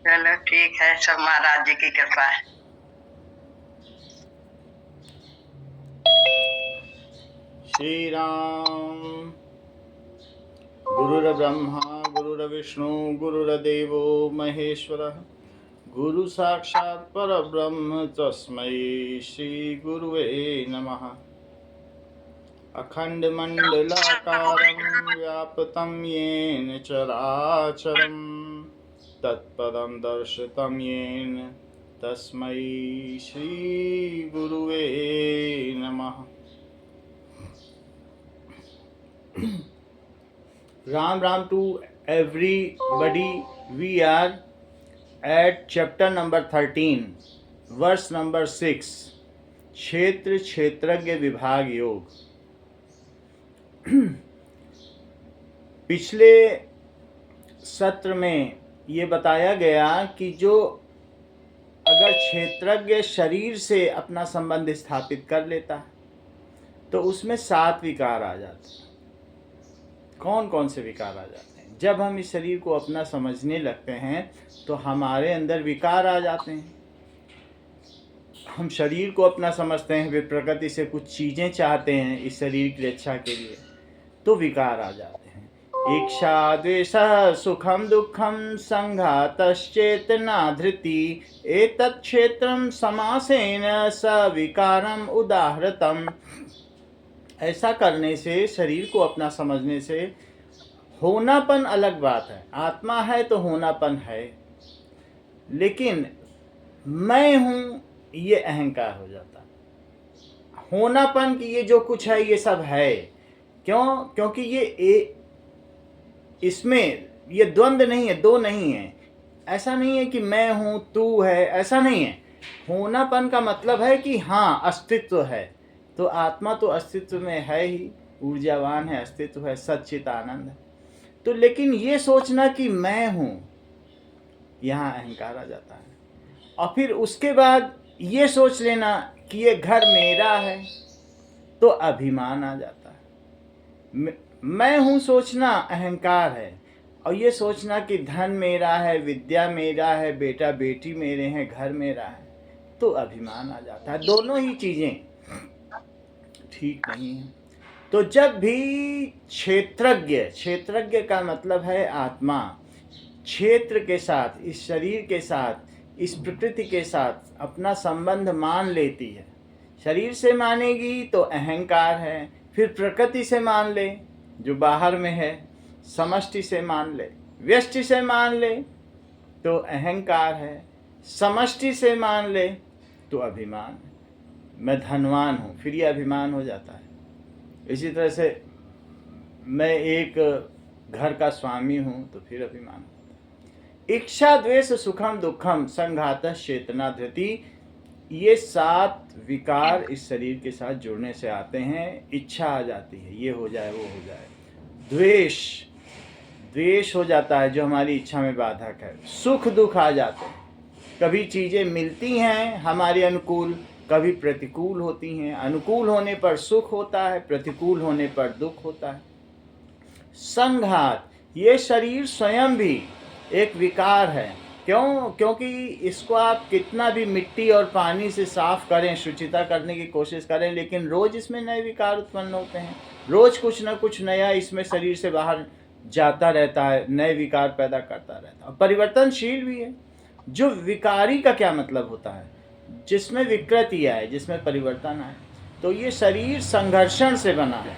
चलो ठीक है, सब महाराज जी की कृपा है। श्री राम। गुरुर्ब्रह्मा गुरुर्विष्णु गुरुर्देवो महेश्वरः। गुरु साक्षात् परब्रह्म तस्मै श्री गुरुवे नमः। अखण्डमण्डलाकारं व्याप्तं येन चराचरं तत्पदं दर्शितं येन तस्मै श्री गुरुवे नमः। Ram Ram to everybody. We are at chapter number 13, verse number 6. क्षेत्र क्षेत्रज्ञ विभाग योग। पिछले सत्र में ये बताया गया कि जो अगर क्षेत्रज्ञ शरीर से अपना संबंध स्थापित कर लेता है तो उसमें 7 विकार आ जाते हैं। कौन कौन से विकार आ जाते हैं? जब हम इस शरीर को अपना समझने लगते हैं तो हमारे अंदर विकार आ जाते हैं। हम शरीर को अपना समझते हैं, वे प्रकृति से कुछ चीज़ें चाहते हैं इस शरीर की रक्षा के लिए, तो विकार आ जाते हैं। इच्छा द्वेष सुखम दुखम संघातश्चेतना धृति एतत् क्षेत्रम समासेन सविकारम उदाहृतम। ऐसा करने से, शरीर को अपना समझने से, होनापन अलग बात है, आत्मा है तो होनापन है, लेकिन मैं हूँ ये अहंकार हो जाता। होनापन कि ये जो कुछ है ये सब है। क्यों? क्योंकि इसमें ये द्वंद्व नहीं है, दो नहीं है। ऐसा नहीं है कि मैं हूँ तू है, ऐसा नहीं है। होनापन का मतलब है कि हाँ अस्तित्व है, तो आत्मा तो अस्तित्व में है ही, ऊर्जावान है, अस्तित्व है, सच्चित आनंद है। तो लेकिन ये सोचना कि मैं हूँ, यहाँ अहंकार आ जाता है। और फिर उसके बाद ये सोच लेना कि ये घर मेरा है, तो अभिमान आ जाता है। मैं हूँ सोचना अहंकार है, और ये सोचना कि धन मेरा है, विद्या मेरा है, बेटा बेटी मेरे हैं, घर मेरा है, तो अभिमान आ जाता है। दोनों ही चीज़ें ठीक नहीं है। तो जब भी क्षेत्रज्ञ का मतलब है आत्मा, क्षेत्र के साथ, इस शरीर के साथ, इस प्रकृति के साथ अपना संबंध मान लेती है। शरीर से मानेगी तो अहंकार है, फिर प्रकृति से मान ले जो बाहर में है, समष्टि से मान ले, व्यष्टि से मान ले तो अहंकार है, समष्टि से मान ले तो अभिमान है। मैं धनवान हूँ, फिर ये अभिमान हो जाता है। इसी तरह से मैं एक घर का स्वामी हूँ तो फिर अभिमान होता है। इच्छा द्वेष सुखम दुखम संघातः चेतना धृति, ये 7 विकार इस शरीर के साथ जुड़ने से आते हैं। इच्छा आ जाती है, ये हो जाए वो हो जाए। द्वेष हो जाता है जो हमारी इच्छा में बाधक है। सुख दुख आ जाते हैं, कभी चीज़ें मिलती हैं हमारे अनुकूल, कभी प्रतिकूल होती हैं। अनुकूल होने पर सुख होता है, प्रतिकूल होने पर दुख होता है। संघात, ये शरीर स्वयं भी एक विकार है। क्यों? क्योंकि इसको आप कितना भी मिट्टी और पानी से साफ करें, शुचिता करने की कोशिश करें, लेकिन रोज इसमें नए विकार उत्पन्न होते हैं। रोज कुछ ना कुछ नया इसमें शरीर से बाहर जाता रहता है, नए विकार पैदा करता रहता है। परिवर्तनशील भी है। जो विकारी का क्या मतलब होता है? जिसमें विकृति आए, जिसमें परिवर्तन आए। तो ये शरीर संघर्षण से बना है,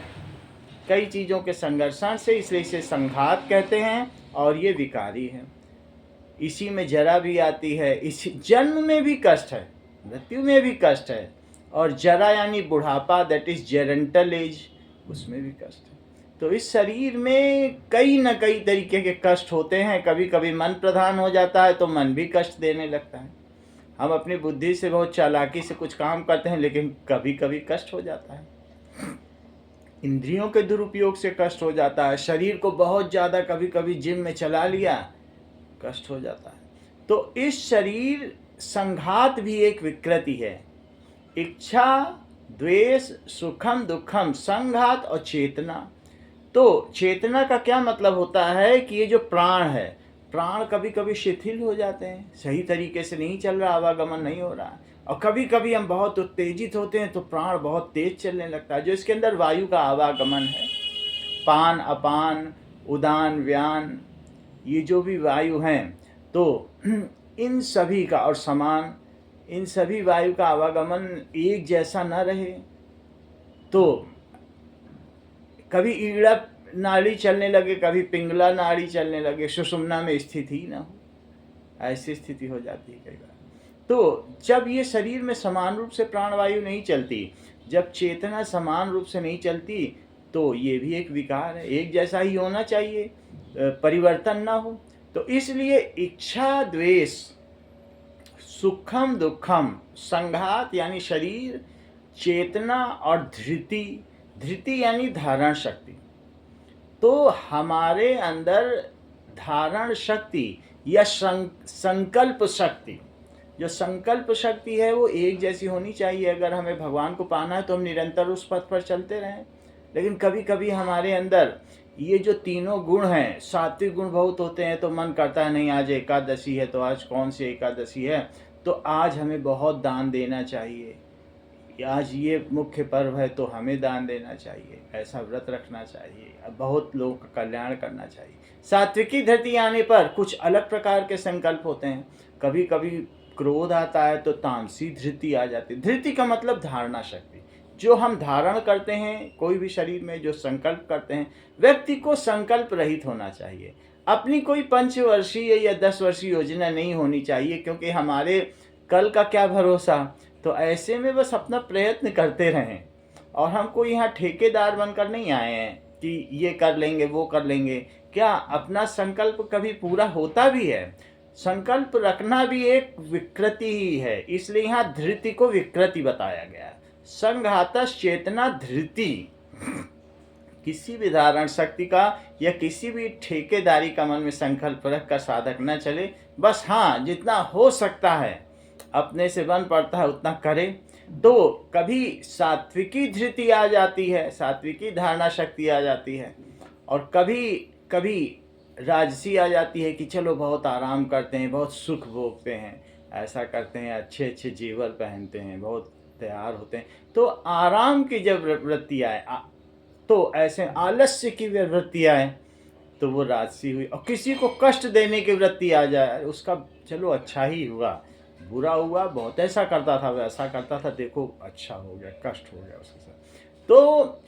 कई चीज़ों के संघर्षण से, इसलिए इसे संघात कहते हैं। और ये विकारी है। इसी में जरा भी आती है, इस जन्म में भी कष्ट है, मृत्यु में भी कष्ट है, और जरा यानी बुढ़ापा, दैट इज जेरेंटल एज, उसमें भी कष्ट है। तो इस शरीर में कई न कई तरीके के कष्ट होते हैं। कभी कभी मन प्रधान हो जाता है तो मन भी कष्ट देने लगता है। हम अपनी बुद्धि से बहुत चालाकी से कुछ काम करते हैं, लेकिन कभी कभी कष्ट हो जाता है। इंद्रियों के दुरुपयोग से कष्ट हो जाता है। शरीर को बहुत ज़्यादा कभी कभी जिम में चला लिया, कष्ट हो जाता है। तो इस शरीर संघात भी एक विकृति है। इच्छा द्वेष सुखम दुखम, संघात और चेतना। तो चेतना का क्या मतलब होता है कि ये जो प्राण है, प्राण कभी कभी शिथिल हो जाते हैं, सही तरीके से नहीं चल रहा, आवागमन नहीं हो रहा, और कभी कभी हम बहुत उत्तेजित होते हैं तो प्राण बहुत तेज चलने लगता है। जो इसके अंदर वायु का आवागमन है, पान अपान उदान व्यान, ये जो भी वायु हैं, तो इन सभी का और समान, इन सभी वायु का आवागमन एक जैसा न रहे तो कभी ईड़ा नाड़ी चलने लगे, कभी पिंगला नाड़ी चलने लगे, सुषुम्ना में स्थिति ही ना हो, ऐसी स्थिति हो जाती है कई बार। तो जब ये शरीर में समान रूप से प्राणवायु नहीं चलती, जब चेतना समान रूप से नहीं चलती, तो ये भी एक विकार है। एक जैसा ही होना चाहिए, परिवर्तन ना हो। तो इसलिए इच्छा द्वेष, सुखम दुखम, संघात यानी शरीर, चेतना और धृति, धृति यानी धारण शक्ति। तो हमारे अंदर धारण शक्ति या संकल्प शक्ति, जो संकल्प शक्ति है वो एक जैसी होनी चाहिए। अगर हमें भगवान को पाना है तो हम निरंतर उस पथ पर चलते रहें। लेकिन कभी कभी हमारे अंदर ये जो तीनों गुण हैं, सात्विक गुण बहुत होते हैं, तो मन करता है नहीं आज एकादशी है, तो आज कौन सी एकादशी है, तो आज हमें बहुत दान देना चाहिए, आज ये मुख्य पर्व है तो हमें दान देना चाहिए, ऐसा व्रत रखना चाहिए, अब बहुत लोगों का कल्याण करना चाहिए। सात्विकी धृति आने पर कुछ अलग प्रकार के संकल्प होते हैं। कभी कभी क्रोध आता है तो तामसी धृति आ जाती है। धृति का मतलब धारणा शक्ति, जो हम धारण करते हैं कोई भी शरीर में, जो संकल्प करते हैं, व्यक्ति को संकल्प रहित होना चाहिए। अपनी कोई 5 वर्षीय या 10 वर्षीय योजना नहीं होनी चाहिए, क्योंकि हमारे कल का क्या भरोसा। तो ऐसे में बस अपना प्रयत्न करते रहें। और हमको यहाँ ठेकेदार बनकर नहीं आए हैं कि ये कर लेंगे वो कर लेंगे। क्या अपना संकल्प कभी पूरा होता भी है? संकल्प रखना भी एक विकृति ही है, इसलिए यहाँ धृति को विकृति बताया गया है। संघातस चेतना धृति, किसी भी धारण शक्ति का या किसी भी ठेकेदारी का मन में संकल्प रख कर साधक न चले। बस हाँ, जितना हो सकता है अपने से बन पड़ता है उतना करे। तो कभी सात्विकी धृति आ जाती है, सात्विकी धारणा शक्ति आ जाती है, और कभी कभी राजसी आ जाती है कि चलो बहुत आराम करते हैं, बहुत सुख भोगते हैं, ऐसा करते हैं, अच्छे अच्छे जेवर पहनते हैं, बहुत तैयार होते हैं। तो आराम की जब वृत्ति आए, तो ऐसे आलस्य की वृत्ति आए तो वो राजसी हुई। और किसी को कष्ट देने की वृत्ति आ जाए, उसका चलो अच्छा ही हुआ, बुरा हुआ, बहुत ऐसा करता था वैसा करता था, देखो अच्छा हो गया, कष्ट हो गया उसके साथ। तो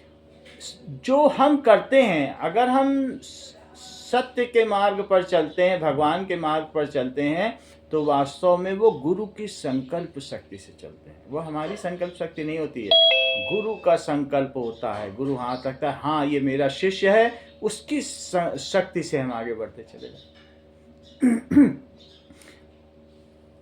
जो हम करते हैं, अगर हम सत्य के मार्ग पर चलते हैं, भगवान के मार्ग पर चलते हैं, तो वास्तव में वो गुरु की संकल्प शक्ति से चलते हैं। वो हमारी संकल्प शक्ति नहीं होती है, गुरु का संकल्प होता है। गुरु हाथ रखता है, हाँ ये मेरा शिष्य है, उसकी शक्ति से हम आगे बढ़ते चले जाते।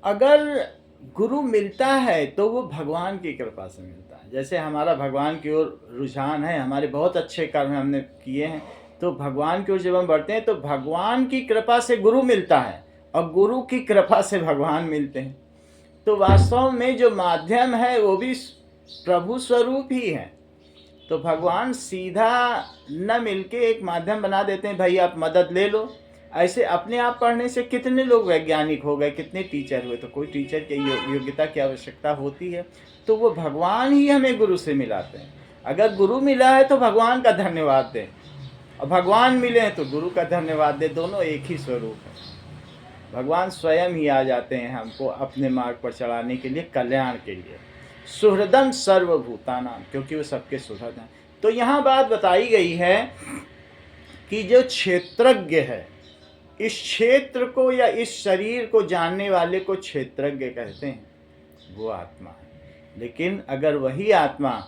अगर गुरु मिलता है तो वो भगवान की कृपा से मिलता है। जैसे हमारा भगवान की ओर रुझान है, हमारे बहुत अच्छे कर्म हमने किए हैं, तो भगवान की ओर जब हम बढ़ते हैं तो भगवान की कृपा से गुरु मिलता है, और गुरु की कृपा से भगवान मिलते हैं। तो वास्तव में जो माध्यम है वो भी प्रभु स्वरूप ही है। तो भगवान सीधा न मिलके एक माध्यम बना देते हैं, भाई आप मदद ले लो। ऐसे अपने आप पढ़ने से कितने लोग वैज्ञानिक हो गए, कितने टीचर हुए, तो कोई टीचर की योग्यता की आवश्यकता होती है, तो वो भगवान ही हमें गुरु से मिलाते हैं। अगर गुरु मिला है तो भगवान का धन्यवाद दें, और भगवान मिले हैं तो गुरु का धन्यवाद दें, दोनों एक ही स्वरूप है। भगवान स्वयं ही आ जाते हैं हमको अपने मार्ग पर चढ़ाने के लिए, कल्याण के लिए। सुहृदम सर्वभूतानां, क्योंकि वो सबके सुहृद हैं। तो यहाँ बात बताई गई है कि जो क्षेत्रज्ञ है, इस क्षेत्र को या इस शरीर को जानने वाले को क्षेत्रज्ञ कहते हैं, वो आत्मा है। लेकिन अगर वही आत्मा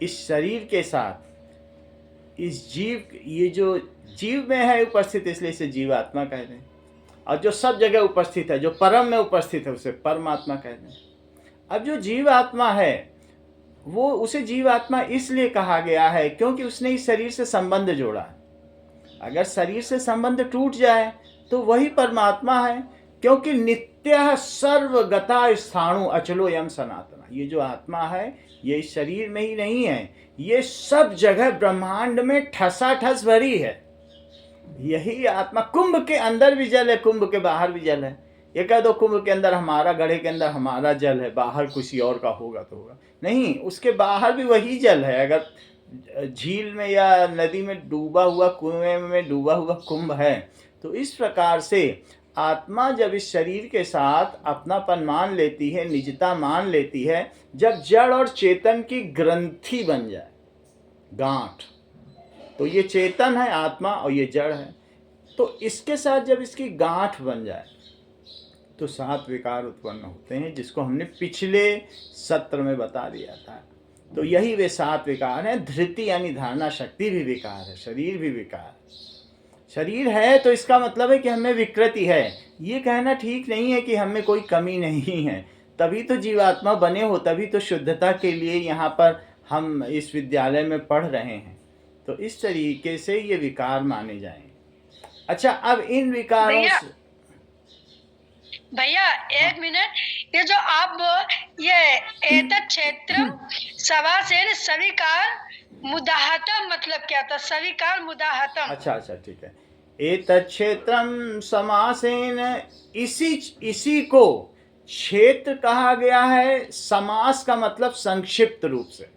इस शरीर के साथ, इस जीव, ये जो जीव में है उपस्थित, इसलिए इसे जीवात्मा कहते हैं, और जो सब जगह उपस्थित है, जो परम में उपस्थित है, उसे परमात्मा कहते हैं। अब जो जीवात्मा है वो, उसे जीवात्मा इसलिए कहा गया है क्योंकि उसने इस शरीर से संबंध जोड़ा है। अगर शरीर से संबंध टूट जाए तो वही परमात्मा है, क्योंकि नित्य सर्वगता स्थाणु अचलो यम सनातना। ये जो आत्मा है ये इस शरीर में ही नहीं है, ये सब जगह ब्रह्मांड में ठसाठस भरी है। यही आत्मा, कुंभ के अंदर भी जल है, कुंभ के बाहर भी जल है। ये कह दो कुंभ के अंदर हमारा, घड़े के अंदर हमारा जल है, बाहर किसी और का होगा तो होगा नहीं, उसके बाहर भी वही जल है। अगर झील में या नदी में डूबा हुआ, कुएं में डूबा हुआ कुंभ है, तो इस प्रकार से आत्मा जब इस शरीर के साथ अपनापन मान लेती है, निजता मान लेती है, जब जड़ और चेतन की ग्रंथि बन जाए, गांठ, तो ये चेतन है आत्मा और ये जड़ है, तो इसके साथ जब इसकी गांठ बन जाए तो 7 विकार उत्पन्न होते हैं, जिसको हमने पिछले सत्र में बता दिया था। तो यही वे 7 विकार हैं। धृति यानी धारणा शक्ति भी विकार है, शरीर भी विकार है। शरीर है तो इसका मतलब है कि हमें विकृति है। ये कहना ठीक नहीं है कि हमें कोई कमी नहीं है, तभी तो जीवात्मा बने हो, तभी तो शुद्धता के लिए यहाँ पर हम इस विद्यालय में पढ़ रहे हैं। तो इस तरीके से ये विकार माने जाएं। अच्छा, अब इन विकारों से भैया एक मिनट, ये जो आप ये एतत् क्षेत्र सवासेन सविकार मुदाहतम मतलब क्या था? सविकार मुदाहतम। अच्छा ठीक है। एतत् क्षेत्रम समासेन, इसी को क्षेत्र कहा गया है। समास का मतलब संक्षिप्त रूप से।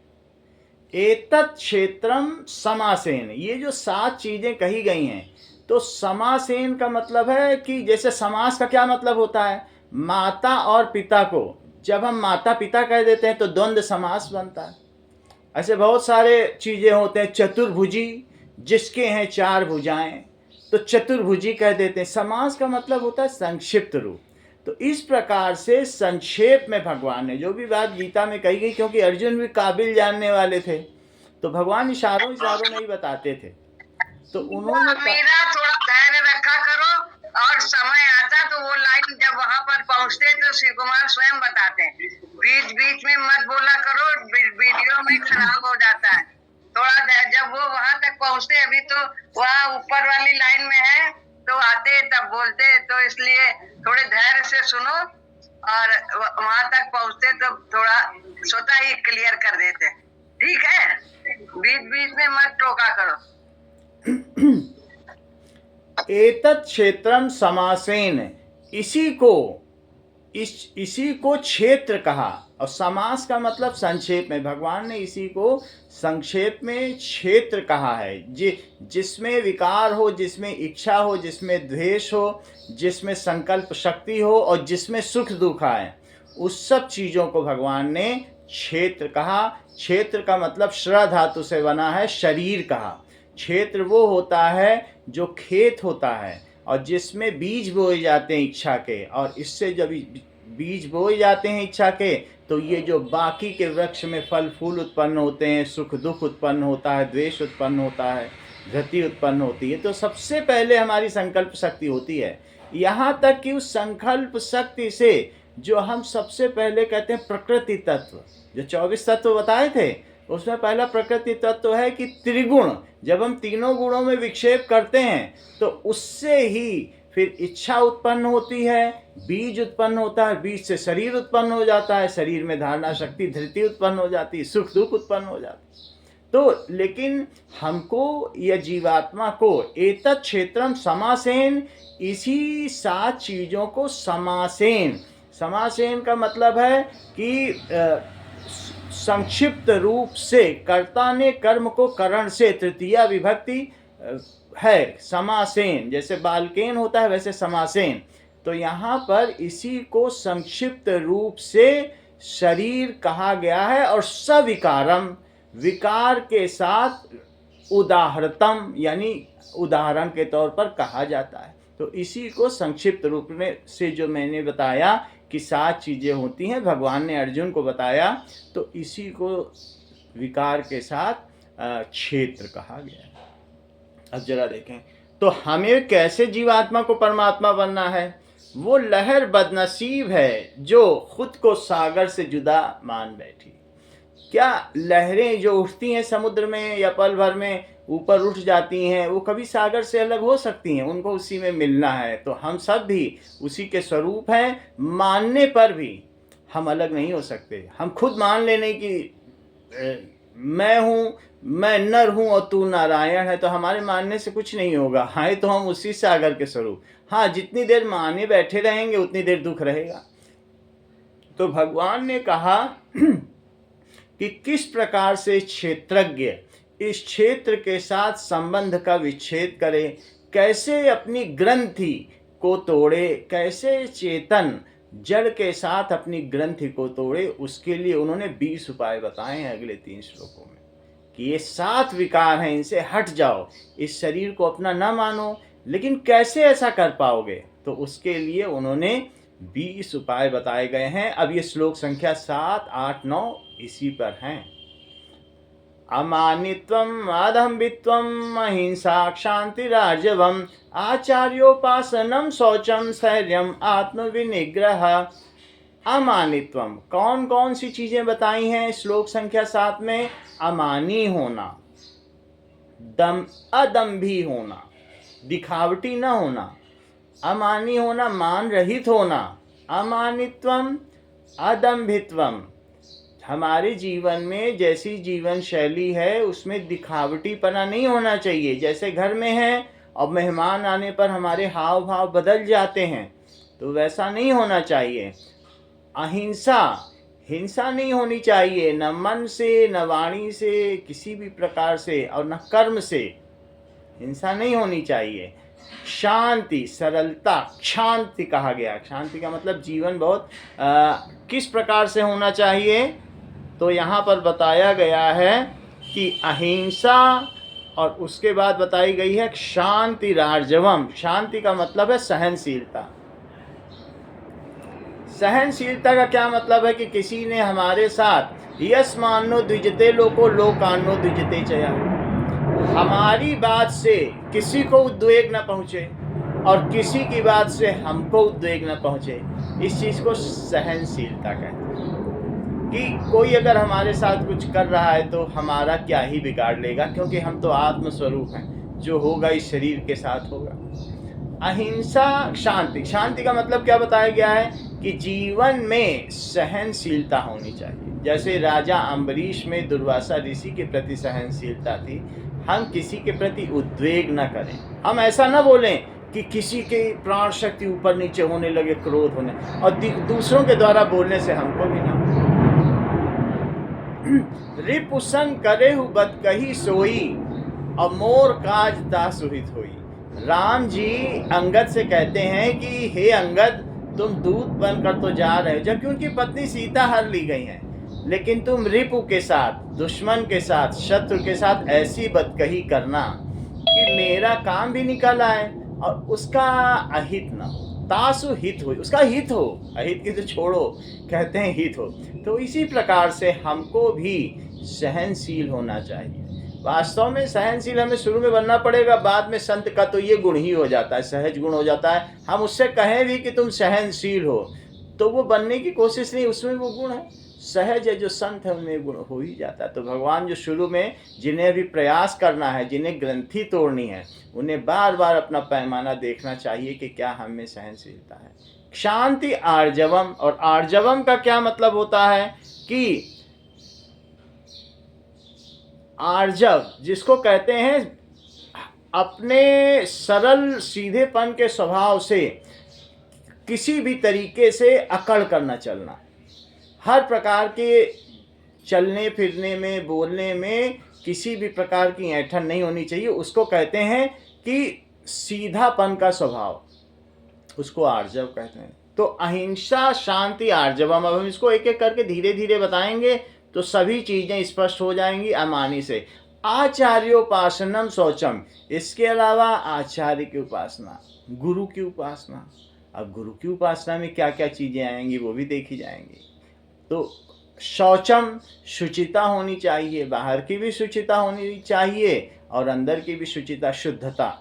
एतत् क्षेत्रम समासेन, ये जो 7 चीजें कही गई हैं, तो समासेन का मतलब है कि जैसे समास का क्या मतलब होता है, माता और पिता को जब हम माता पिता कह देते हैं तो द्वंद्व समास बनता है। ऐसे बहुत सारे चीजें होते हैं। चतुर्भुजी, जिसके हैं 4 भुजाएं, तो चतुर्भुजी कह देते हैं। समास का मतलब होता है संक्षिप्त रूप। तो इस प्रकार से संक्षेप में भगवान ने जो भी बात गीता में कही गई, क्योंकि अर्जुन भी काबिल जानने वाले थे, तो भगवान इशारों में ही बताते थे। तो उन्होंने मेरा थोड़ा धैर्य रखा करो, और समय आता तो वो लाइन जब वहाँ पर पहुँचते तो शिव कुमार स्वयं बताते हैं। बीच बीच में मत बोला करो, वीडियो में खराब हो जाता है। थोड़ा जब वो वहाँ तक पहुँचते, अभी तो वहाँ ऊपर वाली लाइन में है, तो आते तब बोलते, तो इसलिए थोड़े धैर्य से सुनो, और वहाँ तक पहुँचते तो थोड़ा स्वतः ही क्लियर कर देते। ठीक है, बीच बीच में मत टोका करो। एतत् क्षेत्रम समासेन, इसी को क्षेत्र कहा, और समास का मतलब संक्षेप में। भगवान ने इसी को संक्षेप में क्षेत्र कहा है। जिसमें विकार हो, जिसमें इच्छा हो, जिसमें द्वेष हो, जिसमें संकल्प शक्ति हो, और जिसमें सुख दुख आए, उस सब चीजों को भगवान ने क्षेत्र कहा। क्षेत्र का मतलब श्र धातु से बना है, शरीर कहा। क्षेत्र वो होता है जो खेत होता है, और जिसमें बीज बोए जाते हैं इच्छा के, और इससे जब बीज बोए जाते हैं इच्छा के, तो ये जो बाकी के वृक्ष में फल फूल उत्पन्न होते हैं, सुख दुख उत्पन्न होता है, द्वेष उत्पन्न होता है, धृति उत्पन्न होती है, तो सबसे पहले हमारी संकल्प शक्ति होती है। यहाँ तक कि उस संकल्प शक्ति से जो हम सबसे पहले कहते हैं प्रकृति तत्व, जो 24 तत्व बताए थे, उसमें पहला प्रकृति तत्व है कि त्रिगुण। जब हम तीनों गुणों में विक्षेप करते हैं तो उससे ही फिर इच्छा उत्पन्न होती है, बीज उत्पन्न होता है, बीज से शरीर उत्पन्न हो जाता है, शरीर में धारणा शक्ति धृति उत्पन्न हो जाती है, सुख दुख उत्पन्न हो जाती है। तो लेकिन हमको या जीवात्मा को एतत् क्षेत्रम समासेन, इसी 7 चीजों को समासेन का मतलब है कि संक्षिप्त रूप से, कर्ता ने कर्म को करण से, तृतीया विभक्ति है समासेन। जैसे बालकेन होता है वैसे समासेन। तो यहाँ पर इसी को संक्षिप्त रूप से शरीर कहा गया है, और सविकारम, विकार के साथ उदाहरतम यानी उदाहरण के तौर पर कहा जाता है। तो इसी को संक्षिप्त रूप में से जो मैंने बताया कि 7 चीजें होती हैं, भगवान ने अर्जुन को बताया, तो इसी को विकार के साथ क्षेत्र कहा गया है। अब जरा देखें तो हमें कैसे जीवात्मा को परमात्मा बनना है। वो लहर बदनसीब है जो खुद को सागर से जुदा मान बैठी। क्या लहरें जो उठती हैं समुद्र में या पल भर में ऊपर उठ जाती हैं, वो कभी सागर से अलग हो सकती हैं? उनको उसी में मिलना है। तो हम सब भी उसी के स्वरूप हैं, मानने पर भी हम अलग नहीं हो सकते। हम खुद मान लेने की मैं हूँ मैं नर हूं और तू नारायण है, तो हमारे मानने से कुछ नहीं होगा। हाँ, तो हम उसी सागर के स्वरूप। हाँ, जितनी देर माने बैठे रहेंगे उतनी देर दुख रहेगा। तो भगवान ने कहा कि किस प्रकार से क्षेत्रज्ञ इस क्षेत्र के साथ संबंध का विच्छेद करे, कैसे अपनी ग्रंथि को तोड़े, कैसे चेतन जड़ के साथ अपनी ग्रंथि को तोड़े। उसके लिए उन्होंने 20 उपाय बताए हैं अगले 3 श्लोकों में कि ये 7 विकार हैं, इनसे हट जाओ, इस शरीर को अपना न मानो। लेकिन कैसे ऐसा कर पाओगे? तो उसके लिए उन्होंने 20 उपाय बताए गए हैं। अब ये श्लोक संख्या 7, 8, 9 इसी पर हैं। अमानित्वम अदम्भित्वम अहिंसा क्षांतिरार्जवम आचार्योपासनम शौचम स्थैर्यम आत्मविनिग्रह। अमानित्वम, कौन कौन सी चीजें बताई हैं श्लोक संख्या 7 में? अमानी होना, अदम्भी होना, दिखावटी न होना, अमानी होना, मान रहित होना, अमानित्वम अदम्भित्वम। हमारे जीवन में जैसी जीवन शैली है उसमें दिखावटीपना नहीं होना चाहिए। जैसे घर में है और मेहमान आने पर हमारे हाव भाव बदल जाते हैं, तो वैसा नहीं होना चाहिए। अहिंसा, हिंसा नहीं होनी चाहिए, न मन से, न वाणी से, किसी भी प्रकार से, और न कर्म से हिंसा नहीं होनी चाहिए। शांति, सरलता, शांति कहा गया। शांति का मतलब जीवन बहुत किस प्रकार से होना चाहिए? तो यहाँ पर बताया गया है कि अहिंसा, और उसके बाद बताई गई है शांति रार्जवम। शांति का मतलब है सहनशीलता। सहनशीलता का क्या मतलब है? कि किसी ने हमारे साथ यस मानो द्विजते लोको लोकान्नो द्विजते चया, हमारी बात से किसी को उद्वेग न पहुंचे और किसी की बात से हमको उद्वेग न पहुंचे, इस चीज को सहनशीलता कहते हैं। कि कोई अगर हमारे साथ कुछ कर रहा है तो हमारा क्या ही बिगाड़ लेगा, क्योंकि हम तो आत्मस्वरूप हैं, जो होगा इस शरीर के साथ होगा। अहिंसा, शांति। शांति का मतलब क्या बताया गया है? कि जीवन में सहनशीलता होनी चाहिए। जैसे राजा अम्बरीश में दुर्वासा ऋषि के प्रति सहनशीलता थी, हम किसी के प्रति उद्वेग न करें। हम ऐसा न बोलें कि किसी के प्राण शक्ति ऊपर नीचे होने लगे, क्रोध होने, और दूसरों के द्वारा बोलने से हमको भी ना। रिपुसन करे हु बत कही सोई और मोर काज ता सुहित होई। राम जी अंगद से कहते हैं कि हे अंगद, तुम दूत बनकर तो जा रहे हो, जबकि उनकी पत्नी सीता हर ली गई हैं, लेकिन तुम रिपु के साथ, दुश्मन के साथ, शत्रु के साथ ऐसी बदकही करना कि मेरा काम भी निकल आए और उसका अहित ना हो। तासु हित हो, उसका हित हो, अहित की तो छोड़ो, कहते हैं हित हो। तो इसी प्रकार से हमको भी सहनशील होना चाहिए। वास्तव में सहनशील हमें शुरू में बनना पड़ेगा, बाद में संत का तो ये गुण ही हो जाता है, सहज गुण हो जाता है। हम उससे कहें भी कि तुम सहनशील हो, तो वो बनने की कोशिश नहीं, उसमें वो गुण है, सहज है, जो संत है उनमें गुण हो ही जाता है। तो भगवान जो शुरू में जिन्हें भी प्रयास करना है, जिन्हें ग्रंथि तोड़नी है, उन्हें बार बार अपना पैमाना देखना चाहिए कि क्या हम में सहनशीलता है। शांति आर्जवम, और आर्जवम का क्या मतलब होता है? कि आर्जव जिसको कहते हैं अपने सरल सीधेपन के स्वभाव से किसी भी तरीके से अकड़ कर न चलना, हर प्रकार के चलने फिरने में, बोलने में किसी भी प्रकार की ऐंठन नहीं होनी चाहिए। उसको कहते हैं कि सीधापन का स्वभाव, उसको आर्जव कहते हैं। तो अहिंसा, शांति, आर्जवम। अब हम इसको एक एक करके धीरे धीरे बताएंगे तो सभी चीजें स्पष्ट हो जाएंगी आसानी से। आचार्योपासनम शौचम, इसके अलावा आचार्य की उपासना, गुरु की उपासना। अब गुरु की उपासना में क्या क्या चीजें आएंगी वो भी देखी जाएंगी। तो शौचम, शुचिता होनी चाहिए, बाहर की भी शुचिता होनी चाहिए और अंदर की भी शुचिता, शुद्धता।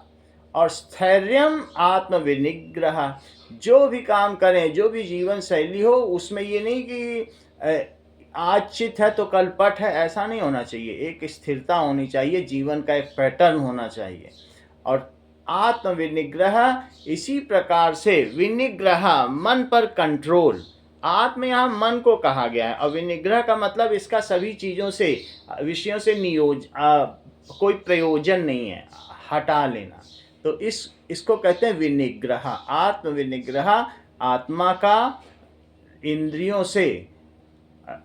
और स्थैर्यम आत्मविनिग्रह, जो भी काम करें, जो भी जीवन शैली हो, उसमें ये नहीं कि आज चित है तो कल पट है, ऐसा नहीं होना चाहिए। एक स्थिरता होनी चाहिए, जीवन का एक पैटर्न होना चाहिए। और आत्मविनिग्रह, इसी प्रकार से विनिग्रह, मन पर कंट्रोल, आत्म यहाँ मन को कहा गया है, और विनिग्रह का मतलब इसका सभी चीज़ों से, विषयों से कोई प्रयोजन नहीं है, हटा लेना। तो इसको कहते हैं विनिग्रह, आत्म विनिग्रह, आत्मा का इंद्रियों से,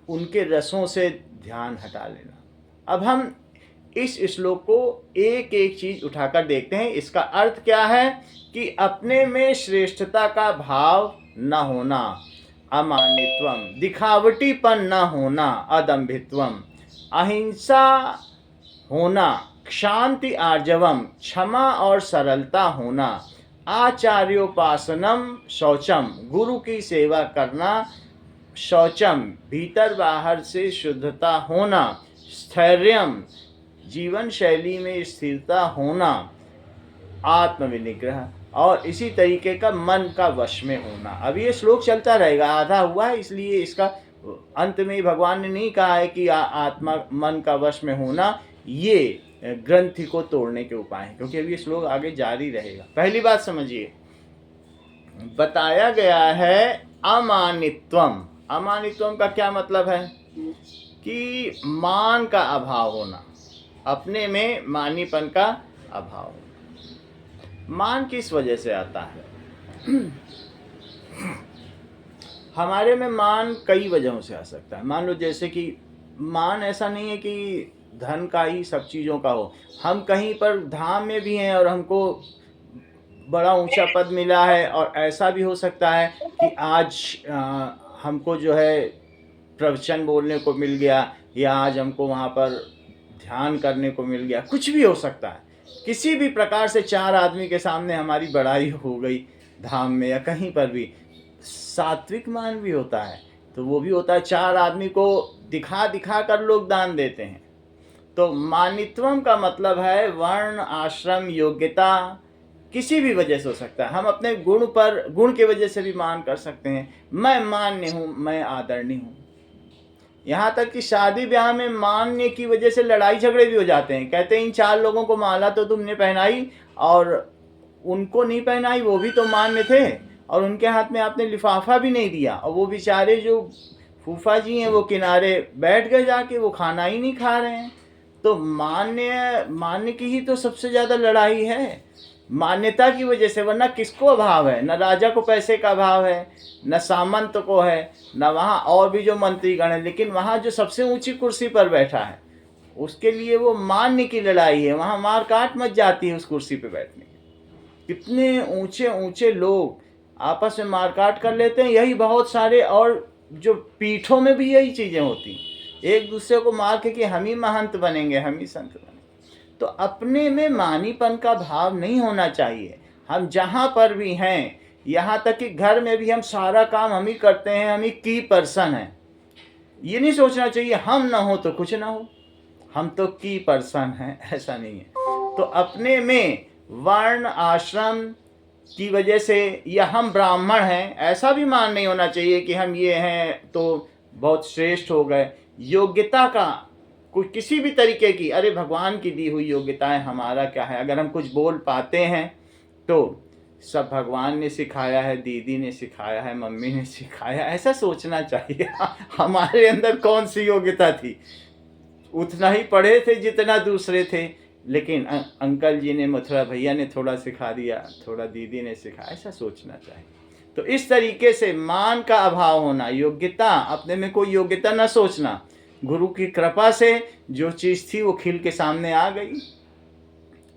उनके रसों से ध्यान हटा लेना। अब हम इस श्लोक को एक एक चीज उठाकर देखते हैं। इसका अर्थ क्या है कि अपने में श्रेष्ठता का भाव न होना, अमानित्वम, दिखावटीपन न होना, अदम्भित्वम, अहिंसा होना, क्षांति आर्जवम, क्षमा और सरलता होना, आचार्योपासनम, शौचम, गुरु की सेवा करना, शौचम, भीतर बाहर से शुद्धता होना, स्थैर्यम, जीवन शैली में स्थिरता होना, आत्मविनिग्रह, और इसी तरीके का मन का वश में होना। अब ये श्लोक चलता रहेगा, आधा हुआ है, इसलिए इसका अंत में भगवान ने नहीं कहा है कि आत्मा मन का वश में होना ये ग्रंथि को तोड़ने के उपाय हैं, क्योंकि अभी ये श्लोक आगे जारी रहेगा। पहली बात समझिए, बताया गया है अमानित्वम। अमानित्वम का क्या मतलब है कि मान का अभाव होना, अपने में मानीपन का अभाव होना। मान किस वजह से आता है? हमारे में मान कई वजहों से आ सकता है। मान लो जैसे कि मान ऐसा नहीं है कि धन का ही सब चीज़ों का हो। हम कहीं पर धाम में भी हैं और हमको बड़ा ऊंचा पद मिला है, और ऐसा भी हो सकता है कि आज हमको जो है प्रवचन बोलने को मिल गया, या आज हमको वहाँ पर ध्यान करने को मिल गया, कुछ भी हो सकता है। किसी भी प्रकार से 4 आदमी के सामने हमारी बड़ाई हो गई धाम में या कहीं पर भी। सात्विक मान भी होता है, तो वो भी होता है, 4 आदमी को दिखा दिखा कर लोग दान देते हैं। तो मानित्वम का मतलब है वर्ण, आश्रम, योग्यता, किसी भी वजह से हो सकता है। हम अपने गुण की वजह से भी मान कर सकते हैं। मैं मान्य हूँ, मैं आदरणीय हूँ। यहाँ तक कि शादी ब्याह में मान्य की वजह से लड़ाई झगड़े भी हो जाते हैं। कहते हैं इन 4 लोगों को माला तो तुमने पहनाई और उनको नहीं पहनाई, वो भी तो मान्य थे, और उनके हाथ में आपने लिफाफा भी नहीं दिया, और वो बेचारे जो फूफा जी हैं वो किनारे बैठ गए जाके, वो खाना ही नहीं खा रहे हैं। तो मान्य की ही तो सबसे ज़्यादा लड़ाई है, मान्यता की वजह से। वरना किसको अभाव है? न राजा को पैसे का अभाव है, न सामंत को है, न वहाँ और भी जो मंत्रीगण हैं, लेकिन वहाँ जो सबसे ऊंची कुर्सी पर बैठा है उसके लिए वो मान्य की लड़ाई है। वहाँ मार काट मच जाती है उस कुर्सी पे बैठने की। कितने ऊंचे ऊंचे लोग आपस में मारकाट कर लेते हैं। यही बहुत सारे और जो पीठों में भी यही चीज़ें होती हैं, एक दूसरे को मार के कि हम ही महंत बनेंगे, हम ही संत बनेंगे। तो अपने में मानीपन का भाव नहीं होना चाहिए। हम जहाँ पर भी हैं, यहाँ तक कि घर में भी हम सारा काम हम ही करते हैं, हम ही की पर्सन हैं। ये नहीं सोचना चाहिए हम ना हो तो कुछ ना हो, हम तो की पर्सन हैं, ऐसा नहीं है। तो अपने में वर्ण, आश्रम की वजह से, या हम ब्राह्मण हैं, ऐसा भी मान नहीं होना चाहिए कि हम ये हैं तो बहुत श्रेष्ठ हो गए। योग्यता का कुछ किसी भी तरीके की, अरे भगवान की दी हुई योग्यताएं, हमारा क्या है? अगर हम कुछ बोल पाते हैं तो सब भगवान ने सिखाया है, दीदी ने सिखाया है, मम्मी ने सिखाया, ऐसा सोचना चाहिए। हमारे अंदर कौन सी योग्यता थी? उतना ही पढ़े थे जितना दूसरे थे, लेकिन अंकल जी ने, मथुरा भैया ने थोड़ा सिखा दिया, थोड़ा दीदी ने सिखाया, ऐसा सोचना चाहिए। तो इस तरीके से मान का अभाव होना, योग्यता, अपने में कोई योग्यता न सोचना। गुरु की कृपा से जो चीज़ थी वो खिल के सामने आ गई।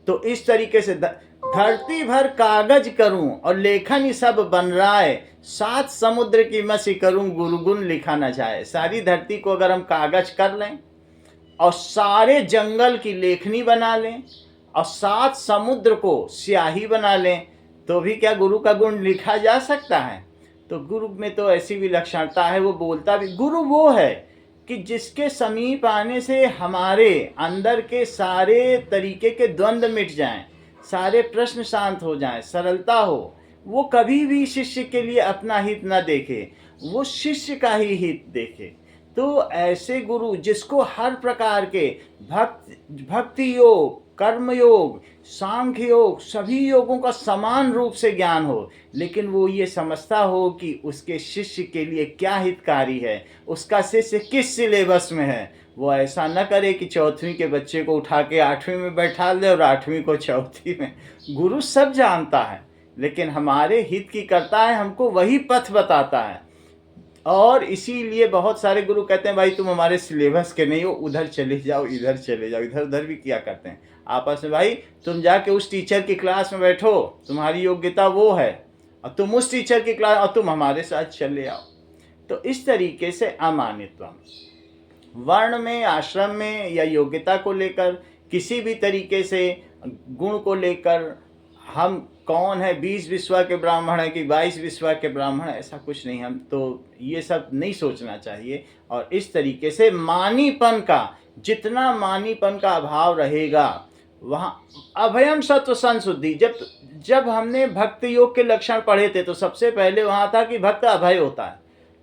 तो इस तरीके से धरती भर कागज करूं और लेखन ही सब बन रहा है, 7 समुद्र की मसी करूं, गुरुगुण लिखा न जाए। सारी धरती को अगर हम कागज कर लें और सारे जंगल की लेखनी बना लें और 7 समुद्र को स्याही बना लें, तो भी क्या गुरु का गुण लिखा जा सकता है? तो गुरु में तो ऐसी विलक्षणता है, वो बोलता भी। गुरु वो है कि जिसके समीप आने से हमारे अंदर के सारे तरीके के द्वंद्व मिट जाएं, सारे प्रश्न शांत हो जाएं, सरलता हो। वो कभी भी शिष्य के लिए अपना हित ना देखे, वो शिष्य का ही हित देखे। तो ऐसे गुरु जिसको हर प्रकार के भक्ति योग, कर्म योग, सांख्य योग, सभी योगों का समान रूप से ज्ञान हो, लेकिन वो ये समझता हो कि उसके शिष्य के लिए क्या हितकारी है, उसका शिष्य किस सिलेबस में है। वो ऐसा न करे कि चौथी के बच्चे को उठा के 8वीं में बैठा दे और 8वीं को चौथी में। गुरु सब जानता है, लेकिन हमारे हित की करता है, हमको वही पथ बताता है। और इसीलिए बहुत सारे गुरु कहते हैं भाई तुम हमारे सिलेबस के नहीं हो, उधर चले जाओ, इधर चले जाओ। इधर उधर भी किया करते हैं आपस में, भाई तुम जाके उस टीचर की क्लास में बैठो, तुम्हारी योग्यता वो है, और तुम उस टीचर की क्लास, और तुम हमारे साथ चले आओ। तो इस तरीके से अमानित्वम, वर्ण में, आश्रम में या योग्यता को लेकर, किसी भी तरीके से गुण को लेकर, हम कौन है, 20 विश्वा के ब्राह्मण है कि 22 विश्वा के ब्राह्मण है, ऐसा कुछ नहीं। हम तो ये सब नहीं सोचना चाहिए। और इस तरीके से मानीपन का, जितना मानीपन का अभाव रहेगा, वहाँ अभयम सत्व संशुद्धि। जब हमने भक्त योग के लक्षण पढ़े थे तो सबसे पहले वहाँ था कि भक्त अभय होता है,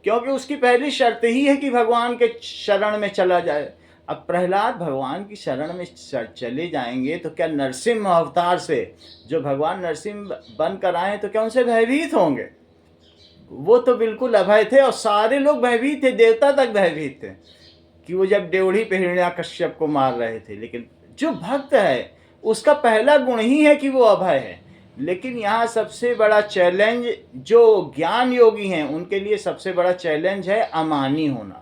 क्योंकि उसकी पहली शर्त ही है कि भगवान के शरण में चला जाए। अब प्रहलाद भगवान की शरण में चले जाएंगे तो क्या नरसिंह अवतार से जो भगवान नरसिंह बनकर आए तो क्या उनसे भयभीत होंगे? वो तो बिल्कुल अभय थे, और सारे लोग भयभीत थे, देवता तक भयभीत थे कि वो जब ड्योढ़ी पे हिरण्याकश्यप को मार रहे थे। लेकिन जो भक्त है उसका पहला गुण ही है कि वो अभय है। लेकिन यहाँ सबसे बड़ा चैलेंज, जो ज्ञान योगी हैं उनके लिए सबसे बड़ा चैलेंज है अमानी होना।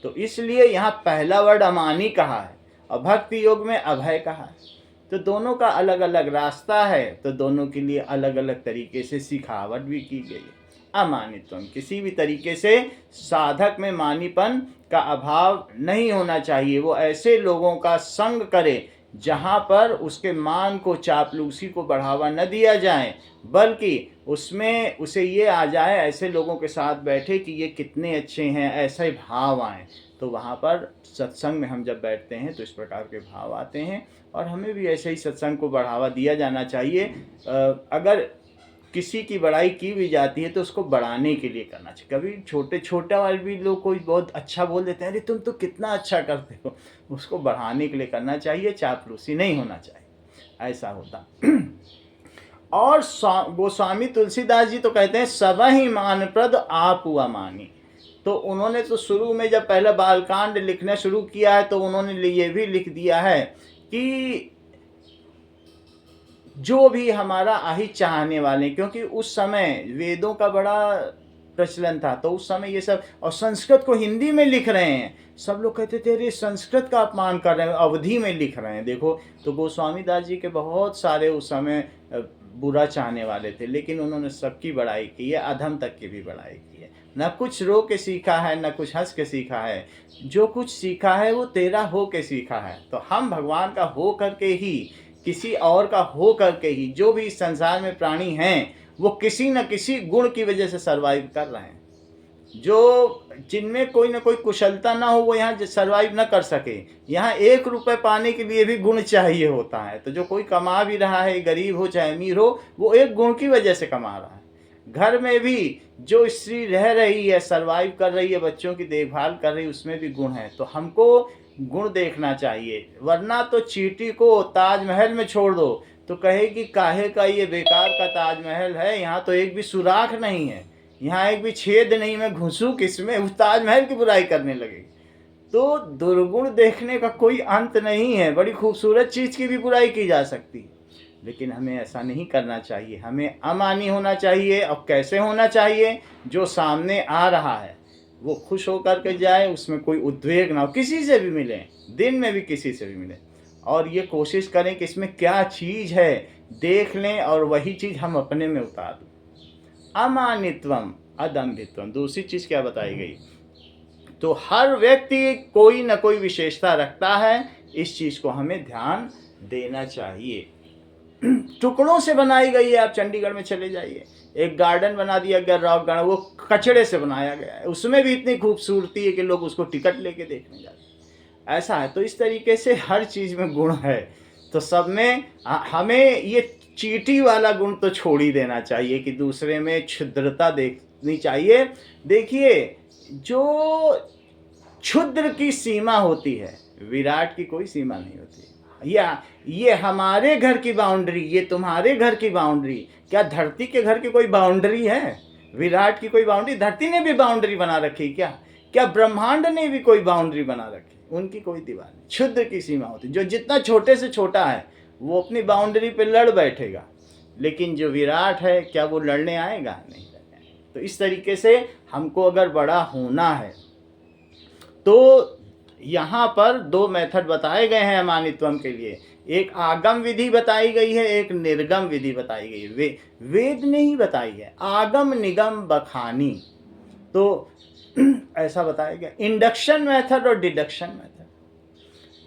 तो इसलिए यहाँ पहला वर्ड अमानी कहा है और भक्ति योग में अभय कहा है। तो दोनों का अलग अलग रास्ता है, तो दोनों के लिए अलग अलग तरीके से सिखावट भी की गई है। अमानित्व, किसी भी तरीके से साधक में मानीपन का अभाव नहीं होना चाहिए। वो ऐसे लोगों का संग करे जहाँ पर उसके मान को, चापलूसी को बढ़ावा न दिया जाए, बल्कि उसमें उसे ये आ जाए, ऐसे लोगों के साथ बैठे कि ये कितने अच्छे हैं, ऐसे भाव आए। तो वहाँ पर सत्संग में हम जब बैठते हैं तो इस प्रकार के भाव आते हैं, और हमें भी ऐसे ही सत्संग को बढ़ावा दिया जाना चाहिए। अगर किसी की बड़ाई की भी जाती है तो उसको बढ़ाने के लिए करना चाहिए। कभी छोटे वाले भी लोग कोई बहुत अच्छा बोल देते हैं, अरे तुम तो कितना अच्छा करते हो, उसको बढ़ाने के लिए करना चाहिए, चापलूसी नहीं होना चाहिए, ऐसा होता। और गोस्वामी तुलसीदास जी तो कहते हैं सबहि मानप्रद आप हुआ मानी। तो उन्होंने तो शुरू में जब पहला बालकांड लिखना शुरू किया है तो उन्होंने ये भी लिख दिया है कि जो भी हमारा आहित चाहने वाले, क्योंकि उस समय वेदों का बड़ा प्रचलन था, तो उस समय ये सब, और संस्कृत को हिंदी में लिख रहे हैं, सब लोग कहते थे अरे संस्कृत का अपमान कर रहे हैं, अवधि में लिख रहे हैं। देखो, तो गोस्वामी दास जी के बहुत सारे उस समय बुरा चाहने वाले थे, लेकिन उन्होंने सबकी बड़ाई की है, अधम तक की भी बड़ाई की है। न कुछ रो के सीखा है, न कुछ हंस के सीखा है, जो कुछ सीखा है वो तेरा हो के सीखा है। तो हम भगवान का हो करके ही, किसी और का हो करके ही, जो भी इस संसार में प्राणी हैं वो किसी न किसी गुण की वजह से सरवाइव कर रहे हैं। जो जिनमें कोई ना कोई कुशलता ना हो वो यहाँ सरवाइव न कर सके। यहाँ 1 रुपये पाने के लिए भी गुण चाहिए होता है। तो जो कोई कमा भी रहा है, गरीब हो चाहे अमीर हो, वो एक गुण की वजह से कमा रहा है। घर में भी जो स्त्री रह रही है, सरवाइव कर रही है, बच्चों की देखभाल कर रही है, उसमें भी गुण है। तो हमको गुण देखना चाहिए, वरना तो चींटी को ताजमहल में छोड़ दो तो कहेगी काहे का ये बेकार का ताजमहल है, यहाँ तो एक भी सुराख नहीं है, यहाँ एक भी छेद नहीं, मैं घुसूं किसमें, उस ताजमहल की बुराई करने लगेगी। तो दुर्गुण देखने का कोई अंत नहीं है। बड़ी खूबसूरत चीज़ की भी बुराई की जा सकती है, लेकिन हमें ऐसा नहीं करना चाहिए। हमें अमानी होना चाहिए। और कैसे होना चाहिए? जो सामने आ रहा है वो खुश होकर के जाए, उसमें कोई उद्वेग ना हो, किसी से भी मिले, दिन में भी किसी से भी मिले, और ये कोशिश करें कि इसमें क्या चीज़ है देख लें और वही चीज़ हम अपने में उतार दें। अमानित्वम अदम्भित्वम, दूसरी चीज़ क्या बताई गई? तो हर व्यक्ति कोई न कोई विशेषता रखता है, इस चीज़ को हमें ध्यान देना चाहिए। टुकड़ों से बनाई गई है। आप चंडीगढ़ में चले जाइए, एक गार्डन बना दिया गया, रॉक गार्डन, वो कचड़े से बनाया गया है, उसमें भी इतनी खूबसूरती है कि लोग उसको टिकट लेके देखने जाते हैं। ऐसा है। तो इस तरीके से हर चीज़ में गुण है। तो सब में हमें ये चींटी वाला गुण तो छोड़ ही देना चाहिए कि दूसरे में क्षुद्रता देखनी चाहिए। देखिए, जो क्षुद्र की सीमा होती है, विराट की कोई सीमा नहीं होती। या ये हमारे घर की बाउंड्री, ये तुम्हारे घर की बाउंड्री। क्या धरती के घर की कोई बाउंड्री है? विराट की कोई बाउंड्री? धरती ने भी बाउंड्री बना रखी क्या? क्या ब्रह्मांड ने भी कोई बाउंड्री बना रखी? उनकी कोई दीवार नहीं। क्षुद्र की सीमा होती, जो जितना छोटे से छोटा है वो अपनी बाउंड्री पे लड़ बैठेगा, लेकिन जो विराट है क्या वो लड़ने आएगा? नहीं लड़ने आएगा। तो इस तरीके से हमको अगर बड़ा होना है तो यहाँ पर दो मेथड बताए गए हैं अमानित्वम के लिए। एक आगम विधि बताई गई है, एक निर्गम विधि बताई गई है। वेद ने ही बताई है, आगम निगम बखानी। तो ऐसा बताया गया, इंडक्शन मेथड और डिडक्शन मेथड।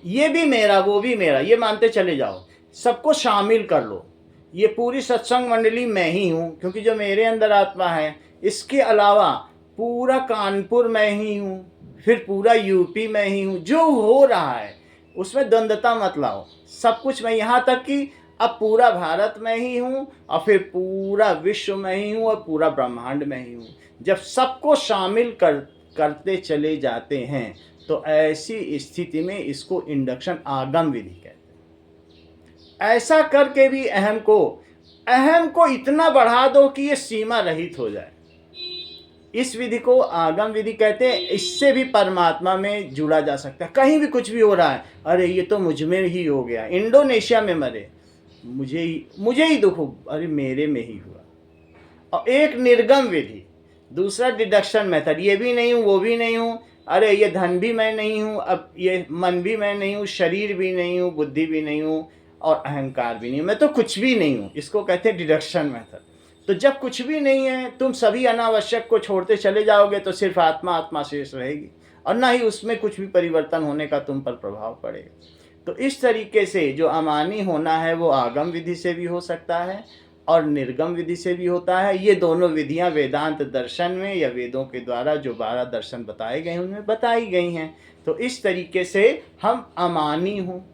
ये भी मेरा वो भी मेरा, ये मानते चले जाओ, सबको शामिल कर लो। ये पूरी सत्संग मंडली मैं ही हूँ, क्योंकि जो मेरे अंदर आत्मा है, इसके अलावा पूरा कानपुर मैं ही हूँ, फिर पूरा यूपी में ही हूँ। जो हो रहा है उसमें द्वंद्वता मत लाओ, सब कुछ मैं, यहाँ तक कि अब पूरा भारत में ही हूँ और फिर पूरा विश्व में ही हूँ और पूरा ब्रह्मांड में ही हूँ। जब सबको शामिल करते चले जाते हैं तो ऐसी स्थिति में इसको इंडक्शन आगम विधि कहते हैं। ऐसा करके भी अहम को इतना बढ़ा दो कि ये सीमा रहित हो जाए। इस विधि को आगम विधि कहते हैं। इससे भी परमात्मा में जुड़ा जा सकता है। कहीं भी कुछ भी हो रहा है, अरे ये तो मुझ में ही हो गया, इंडोनेशिया में मरे, मुझे ही दुख हो, अरे मेरे में ही हुआ। और एक निर्गम विधि, दूसरा डिडक्शन मेथड, ये भी नहीं हूँ वो भी नहीं हूँ, अरे ये धन भी मैं नहीं हूँ, अब ये मन भी मैं नहीं हूँ, शरीर भी नहीं हूँ, बुद्धि भी नहीं हूँ और अहंकार भी नहीं हूँ, मैं तो कुछ भी नहीं हूँ। इसको कहते हैं डिडक्शन मेथड। तो जब कुछ भी नहीं है, तुम सभी अनावश्यक को छोड़ते चले जाओगे तो सिर्फ आत्मा आत्मा शेष रहेगी और ना ही उसमें कुछ भी परिवर्तन होने का तुम पर प्रभाव पड़ेगा। तो इस तरीके से जो अमानी होना है वो आगम विधि से भी हो सकता है और निर्गम विधि से भी होता है। ये दोनों विधियां वेदांत दर्शन में या वेदों के द्वारा जो 12 दर्शन बताए गए हैं उनमें बताई गई हैं। तो इस तरीके से हम अमानी हूँ,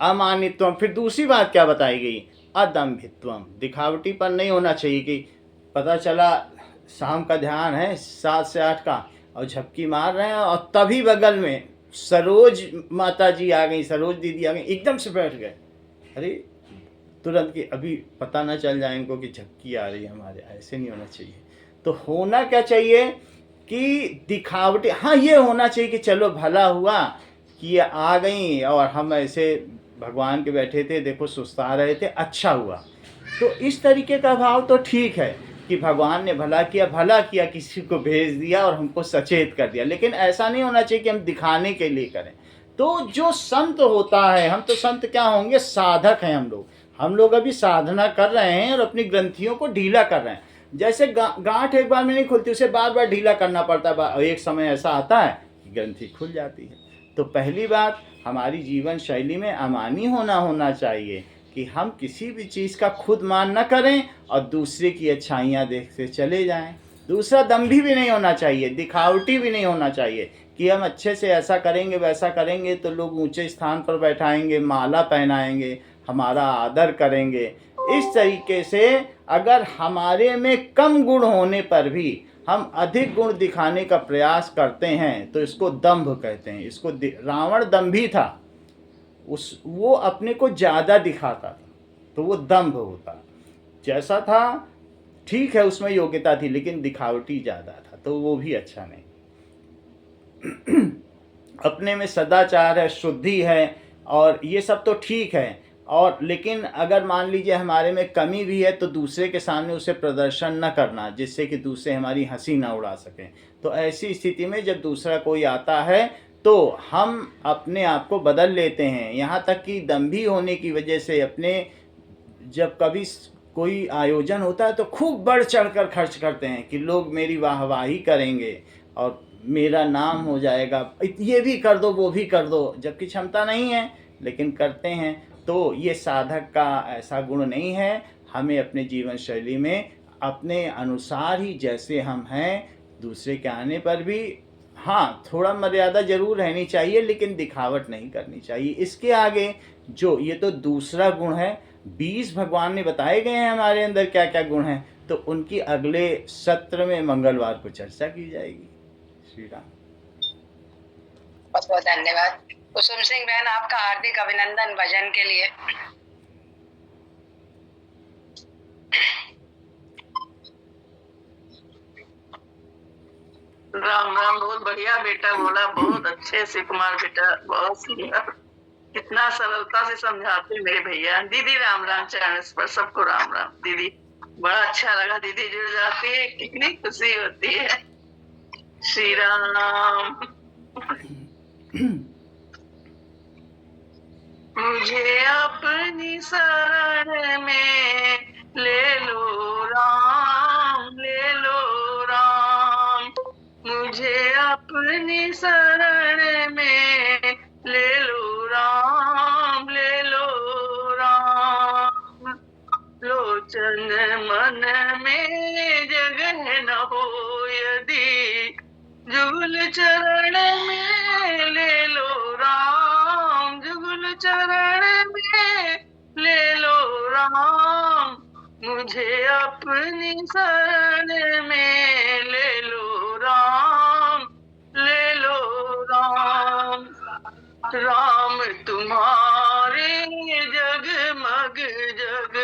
अमानित्वम। फिर दूसरी बात क्या बताई गई? अदम्भित्वम। दिखावटी पर नहीं होना चाहिए कि पता चला शाम का ध्यान है 7 से 8 का और झपकी मार रहे हैं और तभी बगल में सरोज माता जी आ गई, सरोज दीदी आ गई, एकदम से बैठ गए, अरे तुरंत कि अभी पता ना चल जाए इनको कि झपकी आ रही है हमारे। ऐसे नहीं होना चाहिए। तो होना क्या चाहिए कि दिखावटी, हाँ ये होना चाहिए कि चलो भला हुआ कि ये आ गई और हम ऐसे भगवान के बैठे थे, देखो सुस्ता रहे थे, अच्छा हुआ। तो इस तरीके का भाव तो ठीक है कि भगवान ने भला किया, किसी को भेज दिया और हमको सचेत कर दिया। लेकिन ऐसा नहीं होना चाहिए कि हम दिखाने के लिए करें। तो जो संत होता है, हम तो संत क्या होंगे, साधक हैं हम लोग अभी साधना कर रहे हैं और अपनी ग्रंथियों को ढीला कर रहे हैं। जैसे गांठ एक बार में नहीं खुलती, उसे बार बार ढीला करना पड़ता है। एक समय ऐसा आता है कि ग्रंथि खुल जाती है। तो पहली बात, हमारी जीवन शैली में अमानी होना चाहिए कि हम किसी भी चीज़ का खुद मान न करें और दूसरे की अच्छाइयाँ देखते चले जाएं। दूसरा, दंभी भी नहीं होना चाहिए, दिखावटी भी नहीं होना चाहिए कि हम अच्छे से ऐसा करेंगे वैसा करेंगे तो लोग ऊंचे स्थान पर बैठाएंगे, माला पहनाएंगे, हमारा आदर करेंगे। इस तरीके से अगर हमारे में कम गुण होने पर भी हम अधिक गुण दिखाने का प्रयास करते हैं तो इसको दंभ कहते हैं। इसको रावण दंभी था, वो अपने को ज़्यादा दिखाता था तो वो दंभ होता। जैसा था ठीक है, उसमें योग्यता थी, लेकिन दिखावटी ज़्यादा था तो वो भी अच्छा नहीं। अपने में सदाचार है, शुद्धि है और ये सब तो ठीक है, और लेकिन अगर मान लीजिए हमारे में कमी भी है तो दूसरे के सामने उसे प्रदर्शन न करना, जिससे कि दूसरे हमारी हंसी ना उड़ा सकें। तो ऐसी स्थिति में जब दूसरा कोई आता है तो हम अपने आप को बदल लेते हैं। यहाँ तक कि दंभी होने की वजह से अपने, जब कभी कोई आयोजन होता है तो खूब बढ़ चढ़ कर खर्च करते हैं कि लोग मेरी वाहवाही करेंगे और मेरा नाम हो जाएगा, ये भी कर दो वो भी कर दो, जबकि क्षमता नहीं है लेकिन करते हैं। तो ये साधक का ऐसा गुण नहीं है। हमें अपने जीवन शैली में अपने अनुसार ही जैसे हम हैं, दूसरे के आने पर भी हाँ थोड़ा मर्यादा जरूर रहनी चाहिए, लेकिन दिखावट नहीं करनी चाहिए। इसके आगे जो ये तो दूसरा गुण है, 20 भगवान ने बताए गए हैं हमारे अंदर क्या क्या गुण हैं, तो उनकी अगले सत्र में मंगलवार को चर्चा की जाएगी। श्री राम। बहुत बहुत धन्यवाद। कुसुम सिंह बहन, आपका हार्दिक अभिनंदन भजन के लिए। राम राम, बहुत बढ़िया बेटा बोला, बहुत अच्छे से कुमार बेटा, बहुत सुंदर, कितना सरलता से समझाते मेरे भैया। दीदी राम राम, चरण पर सबको राम राम। दीदी बड़ा अच्छा लगा, दीदी जुड़ जाती है, कितनी खुशी होती है। श्री राम। मुझे अपनी शरण में ले लो राम, ले लो राम। मुझे अपनी शरण में ले लो राम, ले लो राम। लोचन मन में जगह न हो यदि जुगल चरण में ले लो राम, जुगल चरण में ले लो राम। मुझे अपनी शरण में ले लो राम, ले लो राम। राम तुम्हारे जगमग जग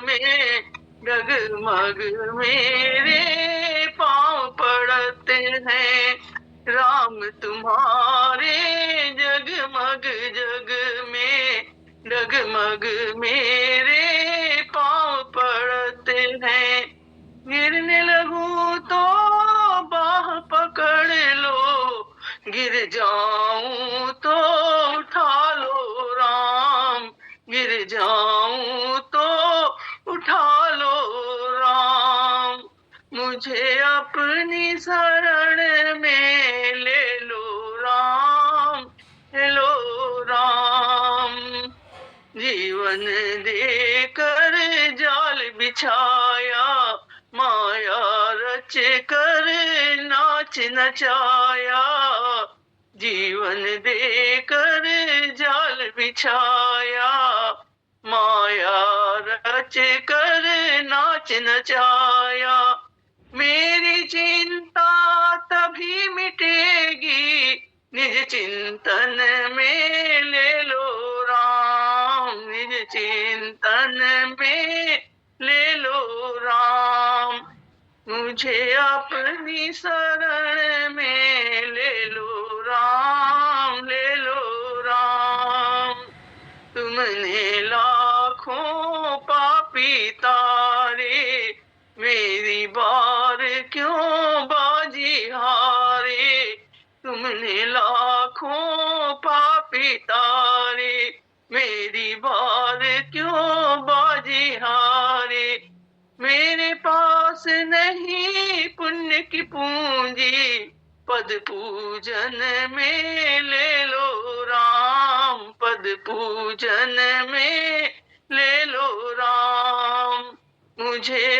में, जगमग मेरे पाँव पड़ते हैं। राम तुम्हारे जगमग जग में, जगमग मेरे पाँव पड़ते हैं। गिरने लगूं तो बाह पकड़ लो, गिर जाऊं तो उठा लो राम, गिर जाऊं तो उठा लो राम। मुझे अपनी शरण में ले लो राम, ले लो राम। जीवन देकर जाल बिछाया, माया रच कर नाच नचाया। जीवन देकर जाल बिछाया, माया रच कर नाच नचाया। मेरी चिंता तभी मिटेगी, निज चिंतन में ले लो राम, निज चिंतन में ले लो राम। मुझे अपनी शरण में ले लो राम, ले लो राम। तुमने लाखों पापी तारे, मेरी बार क्यों बाजी हारे। तुमने लाखों पापी तारे, मेरी बार क्यों बाजी हारे। मेरे पास नहीं पुण्य की पूंजी, पद पूजन में ले लो राम, पद पूजन में ले लो राम। मुझे